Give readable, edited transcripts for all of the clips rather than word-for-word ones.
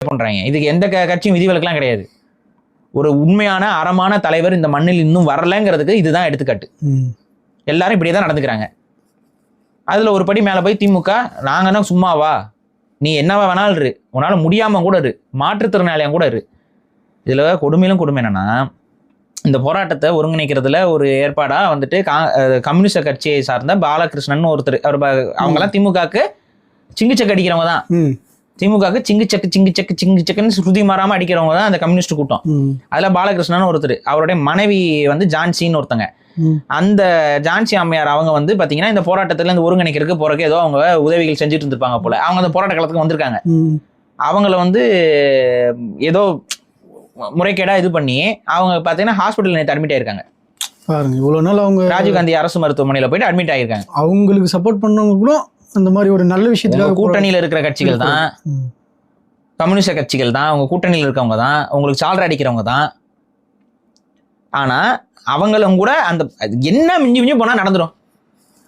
பண்றாங்க. இதுக்கு எந்த கட்சியும் விதிவிலக்கெல்லாம் கிடையாது. ஒரு உண்மையான அறமான தலைவர் இந்த மண்ணில் இன்னும் வரலங்கிறதுக்கு இதுதான் எடுத்துக்காட்டு. எல்லாரும் இப்படியே தான் நடந்துக்கிறாங்க. அதுல ஒரு படி மேல போய் திமுக, நாங்கன்னா சும்மாவா, நீ என்னவா வேணாலும் இரு, உன்னால முடியாம கூட இரு, மாற்றுத்திறனாளியா கூட இரு. இதுல கொடுமையிலும் கொடுமை என்னன்னா, இந்த போராட்டத்தை ஒருங்கிணைக்கிறதுல ஒரு ஏற்பாடா வந்துட்டு கம்யூனிஸ்ட் கட்சியை சார்ந்த பாலகிருஷ்ணன் ஒருத்தர், அவங்கெல்லாம் திமுகவுக்கு சிங்கு சக்கு அடிக்கிறவங்க தான். திமுகவுக்கு சிங்கு சக்குன்னு சுருதி மாறாம அடிக்கிறவங்க தான் அந்த கம்யூனிஸ்ட் கூட்டம். அதுல பாலகிருஷ்ணன் ஒருத்தர், அவருடைய மனைவி வந்து ஜான்சின்னு ஒருத்தங்க. அந்த ஜான்சி அம்மையார் அவங்க வந்து பாத்தீங்கன்னா இந்த போராட்டத்துல இந்த ஒருங்கிணைக்கிறதுக்கு போறதுக்கு ஏதோ அவங்க உதவிகள் செஞ்சுட்டு இருந்திருப்பாங்க போல. அவங்க அந்த போராட்ட காலத்துக்கு வந்திருக்காங்க. அவங்கள வந்து ஏதோ முறைகேடா இது பண்ணி அவங்க பாத்தீங்கன்னா ஹாஸ்பிட்டல் நேற்று அட்மிட் ஆயிருக்காங்க. பாருங்க, இவ்வளவு நாள் அவங்க ராஜீவ்காந்தி அரசு மருத்துவமனையில போயிட்டு அட்மிட் ஆயிருக்காங்க. அவங்களுக்கு சப்போர்ட் பண்ணவங்க கூட அந்த மாதிரி ஒரு நல்ல விஷயத்துக்காக கூட்டணியில இருக்கிற கட்சிகள் தான், கம்யூனிஸ்ட் கட்சிகள் தான், அவங்க கூட்டணியில் இருக்கவங்க தான், உங்களுக்கு சால்ற அடிக்கிறவங்க தான். ஆனா அவங்களும் கூட அந்த என்ன மிஞ்சி மிஞ்சி போனா நடந்துடும்.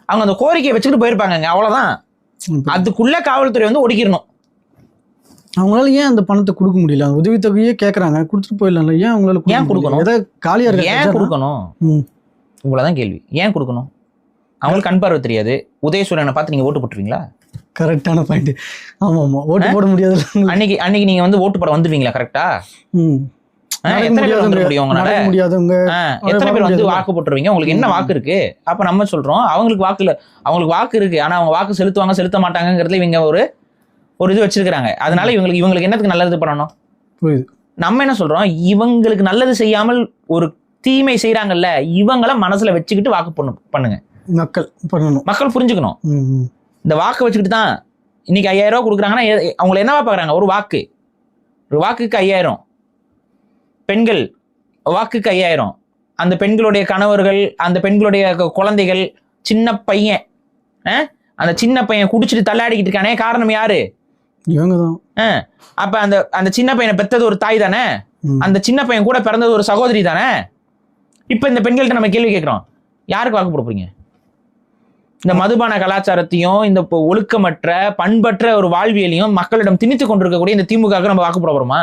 அவங்க அந்த கோரிக்கையை வச்சுக்கிட்டு போயிருப்பாங்க, அவ்வளவுதான். அதுக்குள்ள காவல்துறை வந்து ஒடுக்கிடணும். அவங்களால ஏன் அந்த பணத்தை கொடுக்க முடியல? உதவித்தொகையே கேட்கறாங்க, கொடுத்துட்டு போயிடலாம்ல. ஏன் அவங்களால ஏன் கொடுக்கணும்? ஏதாவது காலியா இருக்கு, ஏன் கொடுக்கணும்? இவ்வளவுதான் கேள்வி. ஏன் கொடுக்கணும்? அவங்களுக்கு கண் பார்வை தெரியாது. உதயசூரனை பார்த்து நீங்க ஓட்டு போட்டுருவீங்களா? கரெக்டான பாயிண்ட். ஆமா ஆமா, ஓட்டு போட முடியாது. அன்னைக்கு நீங்க வந்து ஓட்டு போட வந்துருவீங்களா? கரெக்டா? எத்தனை பேர் வந்துட முடியும் உங்களால? எத்தனை பேர் வந்து வாக்கு போட்டுருவீங்க? உங்களுக்கு என்ன வாக்கு இருக்கு? அப்ப நம்ம சொல்றோம் அவங்களுக்கு வாக்கு இல்ல. அவங்களுக்கு வாக்கு இருக்கு, ஆனா அவங்க வாக்கு செலுத்துவாங்க செலுத்த மாட்டாங்கிறதுல இவங்க ஒரு இது வச்சிருக்காங்க. அதனால இவங்களுக்கு என்னத்துக்கு நல்லது பண்ணணும்? நம்ம என்ன சொல்றோம், இவங்களுக்கு நல்லது செய்யாமல் ஒரு தீமை செய்யறாங்கல்ல, இவங்கள மனசுல வச்சுக்கிட்டு வாக்கு பண்ணுங்க. மக்கள் புரிஞ்சுக்கணும். இந்த வாக்கு வச்சுக்கிட்டு தான் இன்னைக்கு 5000 ரூபாய் கொடுக்குறாங்கன்னா அவங்களை என்னவா பாக்குறாங்க? ஒரு வாக்குக்கு 5000. பெண்கள் வாக்குக்கு 5000. அந்த பெண்களுடைய கணவர்கள், அந்த பெண்களுடைய குழந்தைகள், சின்ன பையன், அந்த சின்ன பையன் குடிச்சிட்டு தள்ளாடிக்கிட்டு இருக்கானே, காரணம் யாரு? இவங்கதான். அப்ப அந்த சின்ன பையனை பெற்றது ஒரு தாய் தானே, அந்த சின்ன பையன் கூட பிறந்தது ஒரு சகோதரி தானே. இப்ப இந்த பெண்கள்கிட்ட நம்ம கேள்வி கேட்கிறோம், யாருக்கு வாக்கு போட போறீங்க? இந்த மதுபான கலாச்சாரத்தையும் இந்த ஒழுக்கமற்ற பண்பற்ற ஒரு வாழ்வியலையும் மக்களிடம் திணித்து கொண்டிருக்கக்கூடிய இந்த திமுகவுக்கு நம்ம வாக்கு போட போறோமா?